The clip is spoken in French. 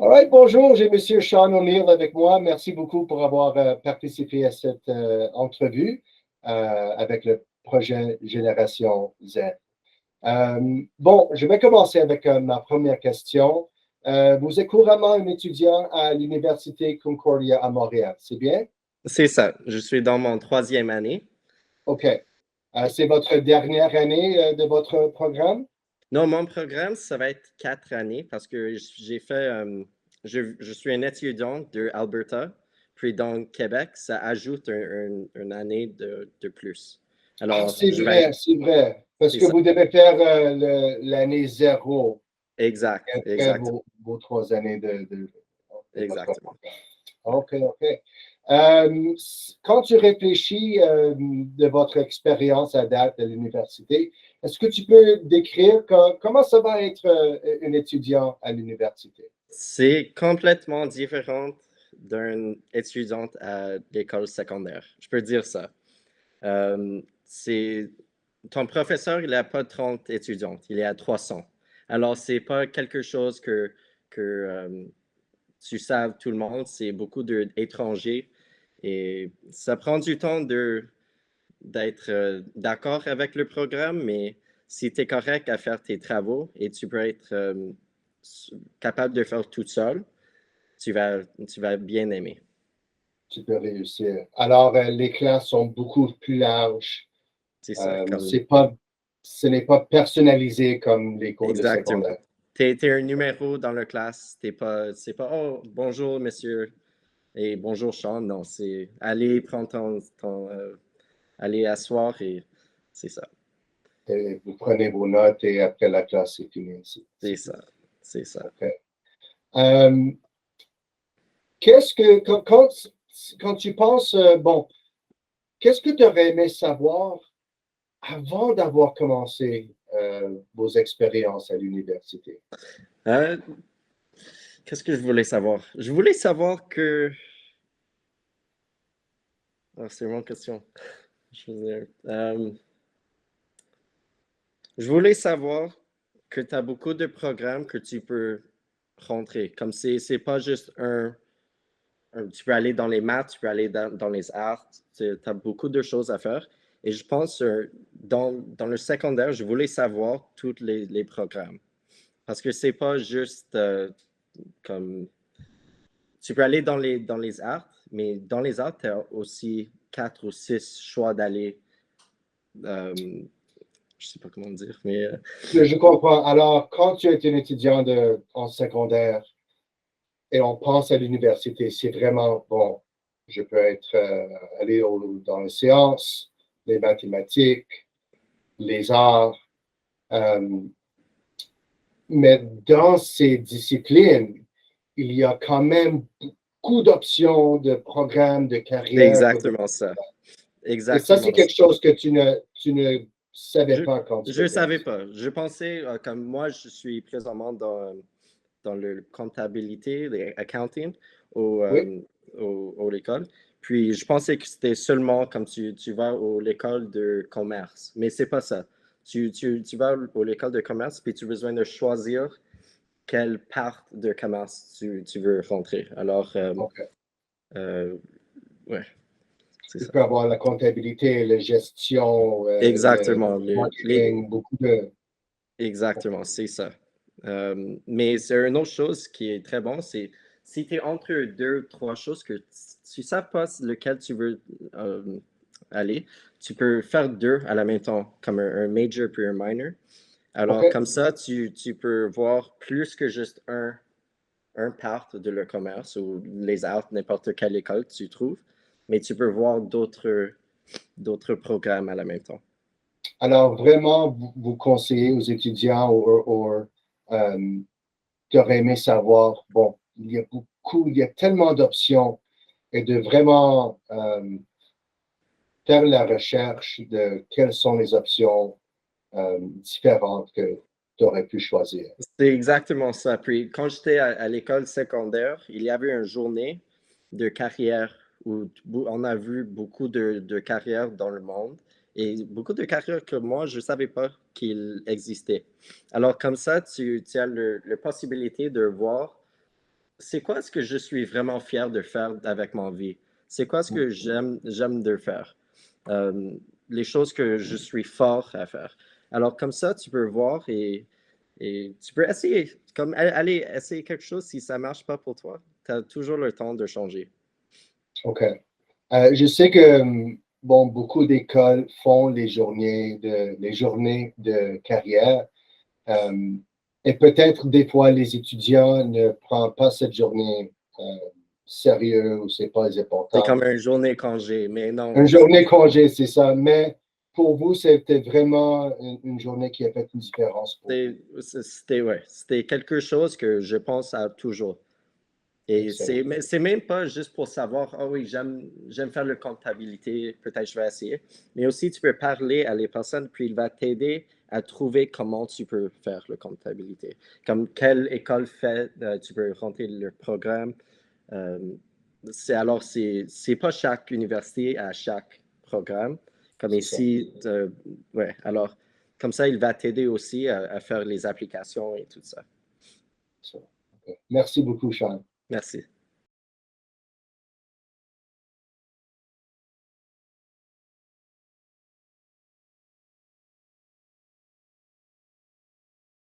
All right, bonjour, j'ai Monsieur Sean O'Neill avec moi. Merci beaucoup pour avoir participé à cette entrevue avec le projet Génération Z. Bon, je vais commencer avec ma première question. Vous êtes couramment un étudiant à l'Université Concordia à Montréal, c'est bien? C'est ça. Je suis dans mon troisième année. OK. C'est votre dernière année de votre programme? Non, mon programme, ça va être 4 années parce que j'ai fait. Je suis un étudiant de Alberta, puis dans Québec, ça ajoute une année de plus. Ah, Alors, c'est je vais être. vrai, c'est vrai. Parce C'est que ça. vous devez faire l'année zéro Exact, et après exact, vos 3 années de votre exactement. programme. OK, OK. Quand tu réfléchis de votre expérience à date à l'université, est-ce que tu peux décrire comment ça va être un étudiant à l'université? C'est complètement différent d'un étudiant à l'école secondaire. Je peux dire ça. C'est ton professeur, il n'a pas 30 étudiantes, il est à 300. Alors, c'est pas quelque chose que tu saves tout le monde, c'est beaucoup d'étrangers et ça prend du temps d'être d'accord avec le programme, mais si tu es correct à faire tes travaux et tu peux être capable de faire tout seul, tu vas bien aimer. Tu peux réussir. Alors, les classes sont beaucoup plus larges. C'est ça, comme C'est pas, ce n'est pas personnalisé comme les cours de exactement. secondaire. T'es un numéro dans la classe, c'est pas, oh, bonjour, monsieur, et bonjour, Sean. Non, c'est aller prendre aller asseoir et c'est ça, Et vous prenez vos notes et après la classe, c'est fini. c'est C'est tout. ça, c'est ça. OK. Euh, qu'est-ce que, quand tu penses, bon, qu'est-ce que tu aurais aimé savoir avant d'avoir commencé vos expériences à l'université? Euh, qu'est-ce que je voulais savoir? Je voulais savoir que. Ah, c'est une bonne question. Je veux dire, je voulais savoir que tu as beaucoup de programmes que tu peux rentrer. Comme c'est pas juste tu peux aller dans les maths, tu peux aller dans les arts, tu as beaucoup de choses à faire. Et je pense, dans le secondaire, je voulais savoir tous les programmes. Parce que c'est pas juste comme. Tu peux aller dans les arts, mais dans les arts, tu as aussi 4 ou 6 choix d'aller. euh, je sais pas comment dire, mais Je comprends. Alors, quand tu es un étudiant en secondaire et on pense à l'université, c'est vraiment, bon, je peux être aller dans les séances, les mathématiques, les arts, euh, mais dans ces disciplines, il y a quand même beaucoup d'options, de programmes, de c'est carrières. exactement ça. Et ça, c'est Exactement ça. quelque chose que tu ne savais Je pas quand tu je as savais commencé. pas. Je pensais, comme moi, je suis présentement dans le comptabilité, l'accounting Oui, au l'école. Puis je pensais que c'était seulement comme tu vas à l'école de commerce. Mais c'est pas ça. Tu vas à l'école de commerce, puis tu as besoin de choisir quelle part de commerce tu veux rentrer. Alors, OK. euh, ouais, c'est Tu ça. peux avoir la comptabilité, la gestion, le Exactement. marketing, beaucoup de... Exactement, c'est ça. Mais c'est une autre chose qui est très bon, c'est si tu es entre deux, trois choses que tu ne sais pas lequel tu veux aller, tu peux faire deux à la même temps, comme un major puis un minor. Alors, OK. comme ça, tu peux voir plus que juste un part de le commerce ou les arts, n'importe quelle école tu trouves, mais tu peux voir d'autres programmes à la même temps. Alors, vraiment, vous conseillez aux étudiants qui auraient aimé savoir, bon, il y a tellement d'options et de vraiment faire la recherche de quelles sont les options différentes que tu aurais pu choisir. C'est exactement ça. Puis quand j'étais à l'école secondaire, il y avait une journée de carrière où on a vu beaucoup de carrières dans le monde et beaucoup de carrières que moi, je ne savais pas qu'il existait. Alors comme ça, tu as la possibilité de voir c'est quoi ce que je suis vraiment fier de faire avec mon vie? C'est quoi ce que j'aime de faire? Euh, les choses que je suis fort à faire. Alors, comme ça, tu peux voir et tu peux essayer. Comme, allez, essayer quelque chose si ça ne marche pas pour toi. Tu as toujours le temps de changer. OK. Je sais que, bon, beaucoup d'écoles font les journées de carrière. Euh, et peut-être des fois, les étudiants ne prennent pas cette journée sérieux ou c'est pas C'est important. comme une journée congé, mais non, Une journée congé, c'est ça. Mais pour vous, c'était vraiment une journée qui a fait une différence pour vous. c'était quelque chose que je pense à toujours. Et Excellent. c'est même pas juste pour savoir, ah oui, j'aime faire la comptabilité, peut-être je vais essayer. Mais aussi, tu peux parler à les personnes, puis il va t'aider à trouver comment tu peux faire la comptabilité. Comme quelle école fait, tu peux rentrer le programme. Euh, c'est pas chaque université à chaque programme. Comme C'est ça. ici, ouais, alors, comme ça, il va t'aider aussi à faire les applications et tout ça. Ça. OK. Merci beaucoup, Sean. Merci.